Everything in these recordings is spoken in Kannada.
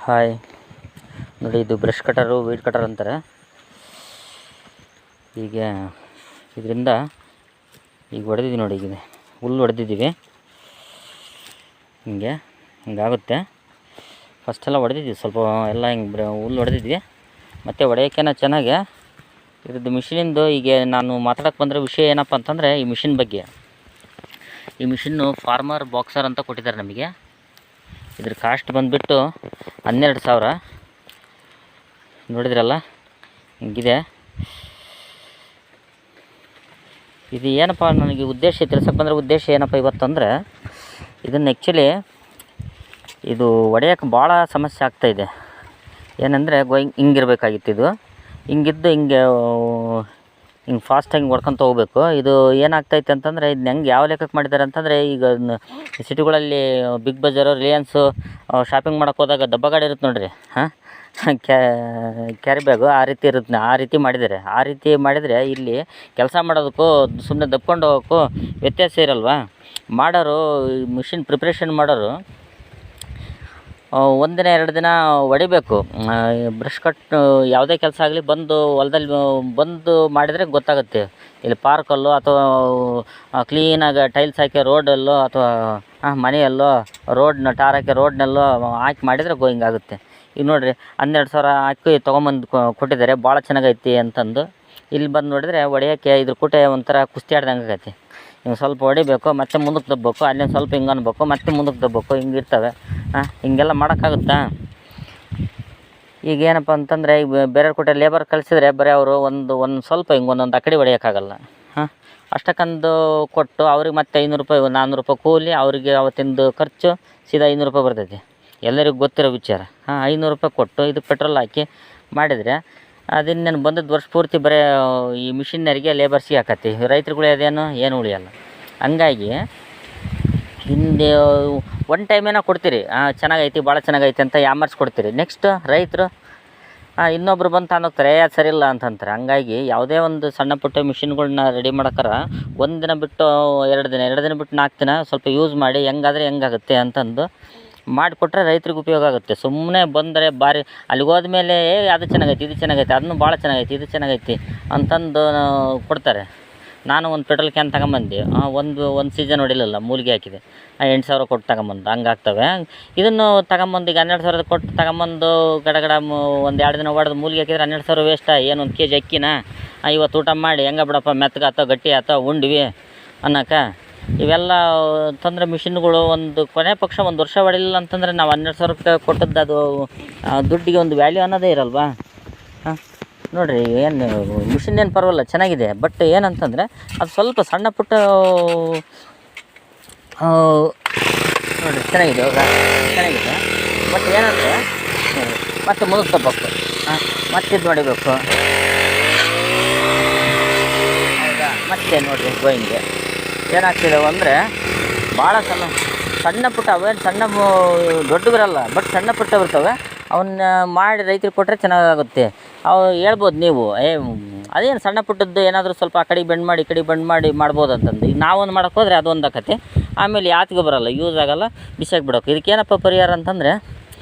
ಹಾಯ್ ನೋಡಿ, ಇದು ಬ್ರಷ್ ಕಟರು, ವೀಡ್ ಕಟರ್ ಅಂತಾರೆ. ಈಗ ಇದರಿಂದ ಈಗ ಹೊಡೆದಿದ್ದೀವಿ ನೋಡಿ, ಈಗ ಹುಲ್ಲು ಹೊಡೆದಿದ್ದೀವಿ. ಹಿಂಗಾಗುತ್ತೆ. ಫಸ್ಟೆಲ್ಲ ಹೊಡೆದಿದ್ವಿ, ಸ್ವಲ್ಪ ಎಲ್ಲ ಹಿಂಗೆ ಹುಲ್ಲು ಹೊಡೆದಿದ್ವಿ. ಮತ್ತು ಹೊಡೆಯೋಕ್ಕೇನೋ ಚೆನ್ನಾಗೆ ಇದ್ರದ್ದು ಮಿಷಿನಿಂದು. ಈಗ ನಾನು ಮಾತಾಡೋಕ್ಕೆ ಬಂದರೆ ವಿಷಯ ಏನಪ್ಪ ಅಂತಂದರೆ ಈ ಮಿಷಿನ್ ಬಗ್ಗೆ. ಈ ಮಿಷಿನ್ನು ಫಾರ್ಮರ್ ಬಾಕ್ಸರ್ ಅಂತ ಕೊಟ್ಟಿದ್ದಾರೆ ನಮಗೆ. ಇದ್ರ ಕಾಸ್ಟ್ ಬಂದುಬಿಟ್ಟು 12,000. ನೋಡಿದ್ರಲ್ಲ, ಹಿಂಗಿದೆ. ಇದು ಏನಪ್ಪ ನನಗೆ ಉದ್ದೇಶ ತಿಳ್ಸಕ್ಕೆ ಬಂದರೆ ಉದ್ದೇಶ ಏನಪ್ಪ ಇವತ್ತಂದರೆ, ಇದನ್ನು ಆ್ಯಕ್ಚುಲಿ ಇದು ಹೊಡೆಯೋಕ್ಕೆ ಭಾಳ ಸಮಸ್ಯೆ ಆಗ್ತಾಯಿದೆ. ಏನಂದರೆ ಹಿಂಗಿರಬೇಕಾಗಿತ್ತು. ಇದು ಹಿಂಗಿದ್ದು ಹಿಂಗೆ ಫಾಸ್ಟಾಗಿ ಹೊಡ್ಕೊತ ಹೋಗ್ಬೇಕು. ಇದು ಏನಾಗ್ತೈತೆ ಅಂತಂದರೆ, ಇದನ್ನ ಹೆಂಗೆ ಯಾವ ಲೆಕ್ಕಕ್ಕೆ ಮಾಡಿದ್ದಾರೆ ಅಂತಂದರೆ, ಈಗ ಸಿಟಿಗಳಲ್ಲಿ ಬಿಗ್ ಬಜಾರು, ರಿಲಯನ್ಸು ಶಾಪಿಂಗ್ ಮಾಡೋಕ್ಕೆ ಹೋದಾಗ ಡಬ್ಬ ಗಾಡಿ ಇರುತ್ತೆ ನೋಡಿರಿ, ಕ್ಯಾರಿ ಬ್ಯಾಗು ಆ ರೀತಿ ಇರುತ್ತೆ. ಆ ರೀತಿ ಮಾಡಿದ್ದಾರೆ. ಆ ರೀತಿ ಮಾಡಿದರೆ ಇಲ್ಲಿ ಕೆಲಸ ಮಾಡೋದಕ್ಕೂ ಸುಮ್ಮನೆ ದಬ್ಕೊಂಡು ಹೋಗೋಕ್ಕೂ ವ್ಯತ್ಯಾಸ ಇರಲ್ವಾ. ಮಾಡೋರು, ಮಿಷಿನ್ ಪ್ರಿಪ್ರೇಷನ್ ಮಾಡೋರು 1 ದಿನ 2 ದಿನ ಹೊಡಿಬೇಕು. ಬ್ರಷ್ ಕಟ್ ಯಾವುದೇ ಕೆಲಸ ಆಗಲಿ ಬಂದು ಹೊಲದಲ್ಲಿ ಬಂದು ಮಾಡಿದರೆ ಗೊತ್ತಾಗುತ್ತೆ. ಇಲ್ಲಿ ಪಾರ್ಕಲ್ಲೋ ಅಥವಾ ಕ್ಲೀನಾಗಿ ಟೈಲ್ಸ್ ಹಾಕಿ ರೋಡಲ್ಲೋ ಅಥವಾ ಮನೆಯಲ್ಲೋ ರೋಡ್ನ ಟಾರ್ ಹಾಕಿ ರೋಡ್ನಲ್ಲೋ ಹಾಕಿ ಮಾಡಿದರೆ ಹಿಂಗಾಗುತ್ತೆ. ಈಗ ನೋಡಿರಿ, 12,000 ಹಾಕಿ ತೊಗೊಂಬಂದು ಕೊಟ್ಟಿದ್ದಾರೆ, ಭಾಳ ಚೆನ್ನಾಗೈತಿ ಅಂತಂದು. ಇಲ್ಲಿ ಬಂದು ನೋಡಿದರೆ ಹೊಡೆಯೋಕ್ಕೆ ಇದ್ರ ಕೂಟೆ ಒಂಥರ ಕುಸ್ತಿ ಆಡ್ದಂಗೆ ಆಗೈತಿ. ಹಿಂಗೆ ಸ್ವಲ್ಪ ಹೊಡಿಬೇಕು, ಮತ್ತೆ ಮುಂದಕ್ಕೆ ದಬ್ಬಬೇಕು, ಅಲ್ಲೊಂದು ಸ್ವಲ್ಪ ಹಿಂಗೆ ಅನ್ಬೇಕು, ಮತ್ತೆ ಮುಂದಕ್ಕೆ ದಬ್ಬಬೇಕು, ಹಿಂಗಿರ್ತವೆ. ಹಿಂಗೆಲ್ಲ ಮಾಡೋಕ್ಕಾಗುತ್ತಾ? ಈಗ ಏನಪ್ಪ ಅಂತಂದರೆ, ಈಗ ಬೇರೆ ಕೂಟ ಲೇಬರ್ ಕಳಿಸಿದ್ರೆ ಬರೀ ಅವರು ಒಂದು ಸ್ವಲ್ಪ ಹಿಂಗೆ ಒಂದೊಂದು ಅಕಡಿ ಹೊಡೆಯೋಕ್ಕಾಗಲ್ಲ. ಅಷ್ಟಕ್ಕಂದು ಕೊಟ್ಟು ಅವ್ರಿಗೆ ಮತ್ತೆ 500 ರೂಪಾಯಿ 400 ರೂಪಾಯಿ ಕೂಲಿ, ಅವರಿಗೆ ಅವತ್ತಿಂದು ಖರ್ಚು ಸೀದಾ 500 ರೂಪಾಯಿ ಬರ್ತೈತಿ. ಎಲ್ಲರಿಗೂ ಗೊತ್ತಿರೋ ವಿಚಾರ. 500 ರೂಪಾಯಿ ಕೊಟ್ಟು ಇದಕ್ಕೆ ಪೆಟ್ರೋಲ್ ಹಾಕಿ ಮಾಡಿದರೆ ಅದಿನ್ನೇನು ಬಂದದ್ದು ವರ್ಷ ಪೂರ್ತಿ ಬರೀ ಈ ಮಿಷಿನರಿಗೆ ಲೇಬರ್ಸಿಗೆ ಹಾಕತ್ತಿ. ರೈತರುಗಳು ಅದೇನು ಏನು ಉಳಿಯಲ್ಲ. ಹಂಗಾಗಿ ಹಿಂದೆ ಒನ್ ಟೈಮ್ ಏನೋ ಕೊಡ್ತೀರಿ, ಚೆನ್ನಾಗೈತಿ, ಭಾಳ ಚೆನ್ನಾಗೈತಿ ಅಂತ ಕೊಡ್ತೀರಿ. ನೆಕ್ಸ್ಟ್ ರೈತರು ಇನ್ನೊಬ್ರು ಬಂದು ತಾನೋಗ್ತಾರೆ, ಅದು ಸರಿ ಇಲ್ಲ ಅಂತಂತಾರೆ. ಹಂಗಾಗಿ ಯಾವುದೇ ಒಂದು ಸಣ್ಣ ಪುಟ್ಟ ಮಿಷಿನ್ಗಳ್ನ ರೆಡಿ ಮಾಡೋಕ್ಕಾರ 1 ದಿನ ಬಿಟ್ಟು 2 ದಿನ, 2 ದಿನ ಬಿಟ್ಟು 4 ದಿನ ಸ್ವಲ್ಪ ಯೂಸ್ ಮಾಡಿ ಹೆಂಗಾದರೆ ಹೆಂಗಾಗುತ್ತೆ ಅಂತಂದು ಮಾಡಿಕೊಟ್ರೆ ರೈತ್ರಿಗೆ ಉಪಯೋಗ ಆಗುತ್ತೆ. ಸುಮ್ಮನೆ ಬಂದರೆ ಬಾರಿ ಅಲ್ಲಿಗೆ ಹೋದ್ಮೇಲೆ ಅದು ಚೆನ್ನಾಗೈತಿ, ಇದು ಚೆನ್ನಾಗೈತಿ, ಅದನ್ನು ಭಾಳ ಚೆನ್ನಾಗೈತಿ, ಇದು ಚೆನ್ನಾಗೈತಿ ಅಂತಂದು ಕೊಡ್ತಾರೆ. ನಾನು ಒಂದು ಪೆಟ್ರೋಲ್ ಕ್ಯಾನ್ ತಗೊಂಬಂದು ಒಂದು ಸೀಸನ್ ಹೊಡಿಲಿಲ್ಲ, ಮೂಲಿಗೆ ಹಾಕಿದೆ. 8,000 ಕೊಟ್ಟು ತಗೊಂಬಂದು ಹಂಗಾಗ್ತವೆ. ಇದನ್ನು ತಗೊಂಬಂದು ಈಗ 12,000 ಕೊಟ್ಟು ತಗೊಂಬಂದು ಗಡಗಡ ಒಂದು 2 ದಿನ ಹೊಡೆದು ಮೂಲಿಗೆ ಹಾಕಿದ್ರೆ 12,000 ವೇಸ್ಟಾ? ಏನು 1 kg ಅಕ್ಕಿನ ಇವತ್ತು ಊಟ ಮಾಡಿ ಹೆಂಗೆ ಬಿಡಪ್ಪ ಮೆತ್ತಗಾತೋ ಗಟ್ಟಿ ಆತೋ ಉಂಡ್ವಿ ಅನ್ನೋಕೆ. ಇವೆಲ್ಲ ತಂದರೆ ಮಿಷಿನ್ಗಳು ಒಂದು ಕೊನೆ ಪಕ್ಷ 1 ವರ್ಷ ಹೊಡಿಲಿಲ್ಲ ಅಂತಂದರೆ ನಾವು 12,000 ರೂಪಾಯಿ ಕೊಟ್ಟದ್ದು ಅದು ದುಡ್ಡಿಗೆ ಒಂದು ವ್ಯಾಲ್ಯೂ ಅನ್ನೋದೇ ಇರಲ್ವಾ. ನೋಡಿರಿ, ಏನು ಮಿಷಿನ್ ಏನು ಪರವಾಗಿಲ್ಲ, ಚೆನ್ನಾಗಿದೆ. ಬಟ್ ಏನಂತಂದರೆ ಅದು ಸ್ವಲ್ಪ ಸಣ್ಣ ಪುಟ್ಟ ನೋಡಿರಿ ಚೆನ್ನಾಗಿದೆ, ಚೆನ್ನಾಗಿದೆ. ಬಟ್ ಏನಂದರೆ ಮತ್ತೆ ಮುಂದಕ್ಕೆ ತಪ್ಪಬೇಕು, ಮತ್ತೆ ಇದು ನೋಡಿಬೇಕು. ಹೌದಾ? ಮತ್ತೆ ನೋಡಿರಿ ಗೋಯಿಂಗೆ ಏನಾಗ್ತಿದ್ದಾವೆ ಅಂದರೆ ಭಾಳ ಸಣ್ಣ ಪುಟ್ಟ, ಅವೇನು ಸಣ್ಣ ದೊಡ್ಡವಿರಲ್ಲ, ಬಟ್ ಸಣ್ಣ ಪುಟ್ಟ ಇರ್ತವೆ. ಅವನ್ನ ಮಾಡಿ ರೈತರಿಗೆ ಕೊಟ್ಟರೆ ಚೆನ್ನಾಗಾಗುತ್ತೆ. ಅವು ಹೇಳ್ಬೋದು ನೀವು, ಅದೇನು ಸಣ್ಣ ಪುಟ್ಟದ್ದು ಏನಾದರೂ ಸ್ವಲ್ಪ ಆ ಕಡೆಗೆ ಬೆಂಡ್ ಮಾಡಿ ಈ ಕಡೆಗೆ ಬೆಂಡ್ ಮಾಡಿ ಮಾಡ್ಬೋದು ಅಂತಂದು. ಈಗ ನಾವೊಂದು ಮಾಡೋಕ್ಕೆ ಹೋದರೆ ಅದೊಂದು ಆಕತಿ, ಆಮೇಲೆ ಯಾತಿಗೆ ಬರೋಲ್ಲ, ಯೂಸ್ ಆಗೋಲ್ಲ, ಬಿಸಾಕಿ ಬಿಡೋಕೆ. ಇದಕ್ಕೇನಪ್ಪ ಪರಿಹಾರ ಅಂತಂದರೆ,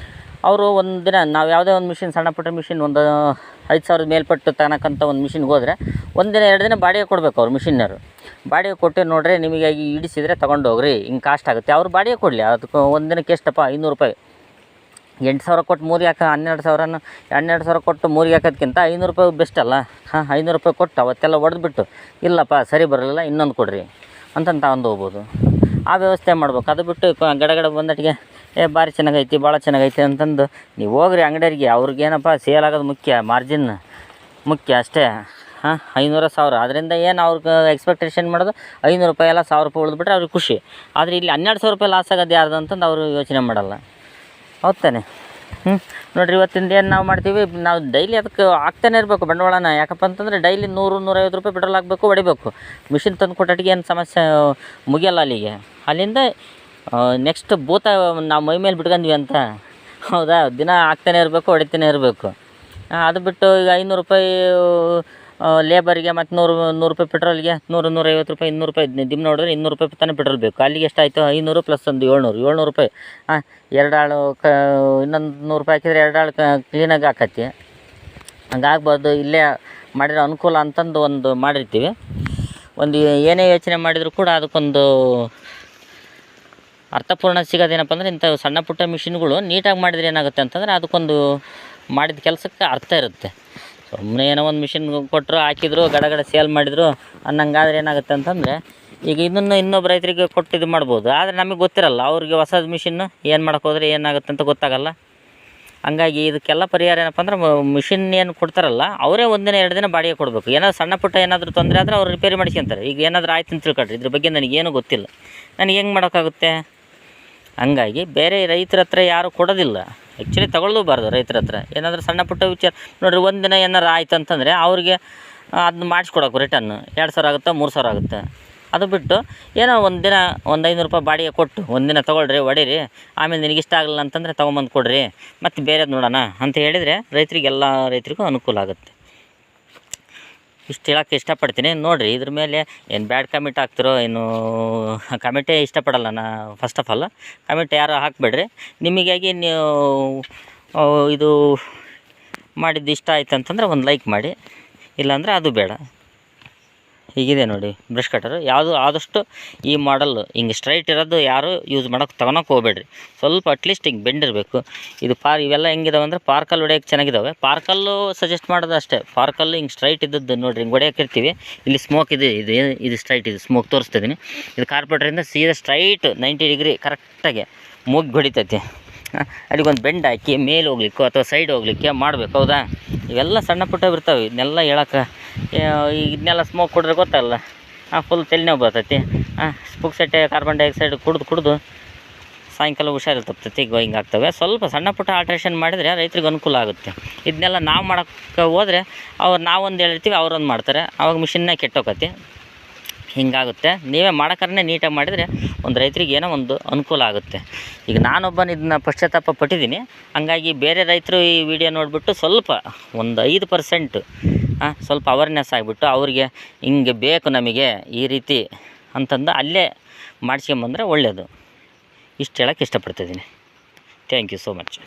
ಅವರು ಒಂದು ದಿನ ನಾವು ಯಾವುದೇ ಒಂದು ಮಿಷಿನ್, ಸಣ್ಣ ಪುಟ್ಟ ಮಿಷಿನ್ ಒಂದು 5,000 ಮೇಲ್ಪಟ್ಟು ತಗೋಕ್ಕಂಥ ಒಂದು ಮಿಷಿನ್ಗೆ ಹೋದರೆ 1 ದಿನ 2 ದಿನ ಬಾಡಿಗೆ ಕೊಡಬೇಕು ಅವ್ರು ಮಿಷಿನ್ನರು. ಬಾಡಿಗೆ ಕೊಟ್ಟು ನೋಡ್ರಿ, ನಿಮಗೆ ಹಿಡಿಸಿದರೆ ತೊಗೊಂಡೋಗ್ರಿ, ಹಿಂಗೆ ಕಾಸ್ಟ್ ಆಗುತ್ತೆ. ಅವ್ರು ಬಾಡಿಗೆ ಕೊಡಲಿ, ಅದಕ್ಕೆ ಒಂದು ದಿನಕ್ಕೆ ಎಷ್ಟಪ್ಪ 500 ರೂಪಾಯಿ. 8,000 ಕೊಟ್ಟು ಮೂರಿಗೆ ಹಾಕೋ 12,000 ಕೊಟ್ಟು ಮೂರಿಗೆ ಹಾಕೋದ್ಕಿಂತ 500 ರೂಪಾಯಿ ಬೆಸ್ಟ್ ಅಲ್ಲ. 500 ರೂಪಾಯಿ ಕೊಟ್ಟು ಅವತ್ತೆಲ್ಲ ಹೊಡೆದ್ಬಿಟ್ಟು ಇಲ್ಲಪ್ಪ ಸರಿ ಬರಲಿಲ್ಲ ಇನ್ನೊಂದು ಕೊಡ್ರಿ ಅಂತಂತ ತಗೊಂಡು ಹೋಗ್ಬೋದು. ಆ ವ್ಯವಸ್ಥೆ ಮಾಡ್ಬೇಕು. ಅದು ಬಿಟ್ಟು ಗಡಗಡ ಬಂದಟ್ಟಿಗೆ ಭಾರಿ ಚೆನ್ನಾಗೈತಿ, ಭಾಳ ಚೆನ್ನಾಗೈತಿ ಅಂತಂದು ನೀವು ಹೋಗ್ರಿ ಅಂಗಡಿಯರಿಗೆ. ಅವ್ರಿಗೇನಪ್ಪ ಸೇಲ್ ಆಗೋದು ಮುಖ್ಯ, ಮಾರ್ಜಿನ್ ಮುಖ್ಯ ಅಷ್ಟೇ. 500 1000 ಅದರಿಂದ ಏನು ಅವ್ರಿಗೆ ಎಕ್ಸ್ಪೆಕ್ಟೇಷನ್ ಮಾಡೋದು 500 ರೂಪಾಯಿ ಎಲ್ಲ 1,000 ರೂಪಾಯಿ ಉಳಿದ್ಬಿಟ್ರೆ ಅವ್ರಿಗೆ ಖುಷಿ. ಆದರೆ ಇಲ್ಲಿ 12,000 ರೂಪಾಯಿ ಲಾಸ್ ಆಗೋದು ಯಾರ್ದು ಅಂತಂದು ಅವರು ಯೋಚನೆ ಮಾಡಲ್ಲ. ಹೌದು ತಾನೆ? ನೋಡಿರಿ, ಇವತ್ತಿಂದ ಏನು ನಾವು ಮಾಡ್ತೀವಿ, ನಾವು ಡೈಲಿ ಅದಕ್ಕೆ ಆಗ್ತಾನೆ ಇರಬೇಕು ಬಂಡವಾಳನ. ಯಾಕಪ್ಪ ಅಂತಂದರೆ ಡೈಲಿ 100-150 ರೂಪಾಯಿ ಪೆಟ್ರೋಲ್ ಹಾಕಬೇಕು, ಹೊಡಿಬೇಕು. ಮಿಷಿನ್ ತಂದು ಕೊಟ್ಟಟ್ಟಿಗೆ ಏನು ಸಮಸ್ಯೆ ಮುಗಿಯಲ್ಲ ಅಲ್ಲಿಗೆ. ಅಲ್ಲಿಂದ ನೆಕ್ಸ್ಟ್ ಭೂತ ನಾವು ಮೈ ಮೇಲೆ ಬಿಟ್ಕೊಂಡ್ವಿ ಅಂತ. ಹೌದಾ? ದಿನ ಹಾಕ್ತಾನೆ ಇರಬೇಕು, ಹೊಡಿತಾನೆ ಇರಬೇಕು. ಅದು ಬಿಟ್ಟು ಈಗ 500 ರೂಪಾಯಿ ಲೇಬರಿಗೆ ಮತ್ತು 100 ರೂಪಾಯಿ ಪೆಟ್ರೋಲ್ಗೆ 100-150 ರೂಪಾಯಿ 200 ರೂಪಾಯಿ ದಿಮ್ ನೋಡಿದ್ರೆ 200 ರೂಪಾಯಿ ತನಕ ಪೆಟ್ರೋಲ್ ಬೇಕು. ಅಲ್ಲಿಗೆ ಎಷ್ಟಾಯಿತು 500 ಪ್ಲಸ್ ಒಂದು 700 ರೂಪಾಯಿ. ಎರಡು ಆಳು ಇನ್ನೊಂದು 100 ರೂಪಾಯಿ ಹಾಕಿದರೆ 2 ಆಳು ಕ್ಲೀನಾಗಿ ಆಕತಿ. ಹಂಗಾಗ್ಬಾರ್ದು. ಇಲ್ಲೇ ಮಾಡಿರೋ ಅನುಕೂಲ ಅಂತಂದು ಒಂದು ಮಾಡಿರ್ತೀವಿ. ಒಂದು ಏನೇ ಯೋಚನೆ ಮಾಡಿದರೂ ಕೂಡ ಅದಕ್ಕೊಂದು ಅರ್ಥಪೂರ್ಣ ಸಿಗೋದೇನಪ್ಪ ಅಂದರೆ ಇಂಥ ಸಣ್ಣ ಪುಟ್ಟ ಮಿಷಿನ್ಗಳು ನೀಟಾಗಿ ಮಾಡಿದರೆ ಏನಾಗುತ್ತೆ ಅಂತಂದರೆ ಅದಕ್ಕೊಂದು ಮಾಡಿದ ಕೆಲಸಕ್ಕೆ ಅರ್ಥ ಇರುತ್ತೆ. ಸುಮ್ಮನೆ ಏನೋ ಒಂದು ಮಿಷಿನ್ ಕೊಟ್ಟರು ಹಾಕಿದ್ರು ಗಡಗಡ ಸೇಲ್ ಮಾಡಿದರು ಅನ್ನಂಗಾದ್ರೆ ಏನಾಗುತ್ತೆ ಅಂತಂದರೆ ಈಗ ಇದನ್ನು ಇನ್ನೊಬ್ಬ ರೈತರಿಗೆ ಕೊಟ್ಟು ಇದು ಮಾಡ್ಬೋದು. ಆದರೆ ನಮಗೆ ಗೊತ್ತಿರಲ್ಲ, ಅವ್ರಿಗೆ ಹೊಸದು ಮಿಷಿನ್ನು ಏನು ಮಾಡೋಕೆ ಹೋದರೆ ಏನಾಗುತ್ತೆ ಅಂತ ಗೊತ್ತಾಗಲ್ಲ. ಹಂಗಾಗಿ ಇದಕ್ಕೆಲ್ಲ ಪರಿಹಾರ ಏನಪ್ಪ ಅಂದ್ರೆ ಮಿಷಿನ್ ಏನು ಕೊಡ್ತಾರಲ್ಲ ಅವರೇ 1 ದಿನ 2 ದಿನ ಬಾಡಿಗೆ ಕೊಡಬೇಕು. ಏನಾದ್ರು ಸಣ್ಣ ಪುಟ್ಟ ಏನಾದರೂ ತೊಂದರೆ ಆದರೆ ಅವ್ರು ರಿಪೇರಿ ಮಾಡಿಸ್ಕೊಂತಾರೆ. ಈಗ ಏನಾದರೂ ಆಯ್ತು ಅಂತ ತಿಳ್ಕೊಳ್ರಿ, ಇದ್ರ ಬಗ್ಗೆ ನನಗೇನು ಗೊತ್ತಿಲ್ಲ, ನನಗೆ ಹೆಂಗೆ ಮಾಡೋಕ್ಕಾಗುತ್ತೆ? ಹಂಗಾಗಿ ಬೇರೆ ರೈತರ ಹತ್ರ ಯಾರೂ ಕೊಡೋದಿಲ್ಲ. ಆ್ಯಕ್ಚುಲಿ ತೊಗೊಳ್ಳೂಬಾರ್ದು ರೈತರ ಹತ್ರ. ಏನಾದರೂ ಸಣ್ಣ ಪುಟ್ಟ ವಿಚಾರ ನೋಡಿರಿ, ಒಂದು ದಿನ ಏನಾರು ಆಯ್ತು ಅಂತಂದರೆ ಅವ್ರಿಗೆ ಅದನ್ನ ಮಾಡಿಸ್ಕೊಡೋಕೆ ರಿಟರ್ನ್ 2000 ಆಗುತ್ತೆ, 3000 ಆಗುತ್ತೆ. ಅದು ಬಿಟ್ಟು ಏನೋ ಒಂದು ದಿನ ಒಂದು 500 ರೂಪಾಯಿ ಬಾಡಿಗೆ ಕೊಟ್ಟು ಒಂದಿನ ತೊಗೊಳ್ರಿ, ಹೊಡೀರಿ, ಆಮೇಲೆ ನಿನಗೆ ಇಷ್ಟ ಆಗಲಿಲ್ಲ ಅಂತಂದರೆ ತೊಗೊಂಬಂದು ಕೊಡಿರಿ, ಮತ್ತು ಬೇರೆದು ನೋಡೋಣ ಅಂತ ಹೇಳಿದರೆ ಎಲ್ಲ ರೈತರಿಗೂ ಅನುಕೂಲ ಆಗುತ್ತೆ. ಇಷ್ಟು ಹೇಳೋಕ್ಕೆ ಇಷ್ಟಪಡ್ತೀನಿ. ನೋಡಿರಿ, ಇದ್ರ ಮೇಲೆ ಏನು ಬ್ಯಾಡ್ ಕಮೆಂಟ್ ಹಾಕ್ತಿರೋ ಏನು ಕಮೆಂಟೇ ಇಷ್ಟಪಡಲ್ಲ ನಾ. ಫಸ್ಟ್ ಆಫ್ ಆಲ್ ಕಮೆಂಟ್ ಯಾರು ಹಾಕಬೇಡ್ರಿ. ನಿಮಗಾಗಿ ನೀವು ಇದು ಮಾಡಿದ್ದು ಇಷ್ಟ ಆಯ್ತು ಅಂತಂದ್ರೆ ಒಂದು ಲೈಕ್ ಮಾಡಿ, ಇಲ್ಲಾಂದರೆ ಅದು ಬೇಡ. ಹೀಗಿದೆ ನೋಡಿ ಬ್ರಷ್ ಕಟ್ಟರು. ಯಾವುದು ಆದಷ್ಟು ಈ ಮಾಡಲ್ಲು ಹಿಂಗೆ ಸ್ಟ್ರೈಟ್ ಇರೋದು ಯಾರು ಯೂಸ್ ತೊಗೊಳಕ್ಕೆ ಹೋಗ್ಬೇಡ್ರಿ. ಸ್ವಲ್ಪ ಅಟ್ಲೀಸ್ಟ್ ಹಿಂಗೆ ಬೆಂಡಿರಬೇಕು. ಇದು ಇವೆಲ್ಲ ಹೆಂಗಿದಾವೆ ಅಂದರೆ ಪಾರ್ಕಲ್ಲಿ ಹೊಡೆಯೋಕ್ಕೆ ಚೆನ್ನಾಗಿದ್ದಾವೆ. ಪಾರ್ಕಲ್ಲು ಸಜೆಸ್ಟ್ ಮಾಡೋದು ಅಷ್ಟೇ. ಪಾರ್ಕಲ್ಲು ಹಿಂಗೆ ಸ್ಟ್ರೈಟ್ ಇದ್ದದ್ದು ನೋಡಿರಿ, ಹಿಂಗೆ ಹೊಡೆಯೋಕ್ಕಿರ್ತೀವಿ. ಇಲ್ಲಿ ಸ್ಮೋಕ್ ಇದು ಸ್ಟ್ರೈಟ್, ಇದು ಸ್ಮೋಕ್ ತೋರಿಸ್ತಿದ್ದೀನಿ. ಇದು ಕಾರ್ಪೊರೇಟ್ರಿಂದ ಸೀದಾ ಸ್ಟ್ರೈಟ್ 90 ಡಿಗ್ರಿ ಕರೆಕ್ಟಾಗಿ ಮೂಗ್ ಹೊಡಿತೈತಿ. ಅಲ್ಲಿಗೊಂದು ಬೆಂಡ್ ಹಾಕಿ ಮೇಲೆ ಹೋಗ್ಲಿಕ್ಕೋ ಅಥವಾ ಸೈಡ್ ಹೋಗ್ಲಿಕ್ಕೆ ಮಾಡಬೇಕು. ಹೌದಾ? ಇವೆಲ್ಲ ಸಣ್ಣ ಪುಟ್ಟ ಇರ್ತಾವೆ. ಇದನ್ನೆಲ್ಲ ಹೇಳೋಕೆ ಇದನ್ನೆಲ್ಲ ಸ್ಮೋಕ್ ಕುಡಿದ್ರೆ ಗೊತ್ತಲ್ಲ, ಫುಲ್ ತಲೆನೋವು ಬರ್ತೈತಿ. ಪುಕ್ಸಟ್ಟೆ ಕಾರ್ಬನ್ ಡೈಆಕ್ಸೈಡ್ ಕುಡಿದು ಸಾಯಂಕಾಲ ಹುಷಾರಿಲ್ಲ ತಪ್ತೈತಿ, ಹಿಂಗೆ ಆಗ್ತವೆ. ಸ್ವಲ್ಪ ಸಣ್ಣ ಪುಟ್ಟ ಆಲ್ಟ್ರೇಷನ್ ಮಾಡಿದರೆ ರೈತರಿಗೆ ಅನುಕೂಲ ಆಗುತ್ತೆ. ಇದನ್ನೆಲ್ಲ ನಾವು ಮಾಡೋಕ್ಕೆ ಹೋದರೆ ನಾವೊಂದು ಹೇಳಿರ್ತೀವಿ, ಅವರೊಂದು ಮಾಡ್ತಾರೆ, ಆವಾಗ ಮಿಷಿನ್ನೇ ಕೆಟ್ಟೋಕತಿ. ಹಿಂಗಾಗುತ್ತೆ. ನೀವೇ ಮಾಡೋಕ್ಕಾರನೇ ನೀಟಾಗಿ ಮಾಡಿದರೆ ಒಂದು ರೈತರಿಗೆ ಏನೋ ಒಂದು ಅನುಕೂಲ ಆಗುತ್ತೆ. ಈಗ ನಾನೊಬ್ಬನ ಇದನ್ನ ಪಶ್ಚಾತ್ತಾಪ ಪಟ್ಟಿದ್ದೀನಿ. ಹಂಗಾಗಿ ಬೇರೆ ರೈತರು ಈ ವಿಡಿಯೋ ನೋಡಿಬಿಟ್ಟು ಸ್ವಲ್ಪ ಒಂದು 5% ಸ್ವಲ್ಪ ಅವೇರ್ನೆಸ್ ಆಗಿಬಿಟ್ಟು ಅವ್ರಿಗೆ ಹಿಂಗೆ ಬೇಕು ನಮಗೆ ಈ ರೀತಿ ಅಂತಂದು ಅಲ್ಲೇ ಮಾಡಿಸ್ಕೊಂಬಂದ್ರೆ ಒಳ್ಳೆಯದು. ಇಷ್ಟು ಹೇಳೋಕ್ಕೆ ಇಷ್ಟಪಡ್ತಿದ್ದೀನಿ. Thank you so much.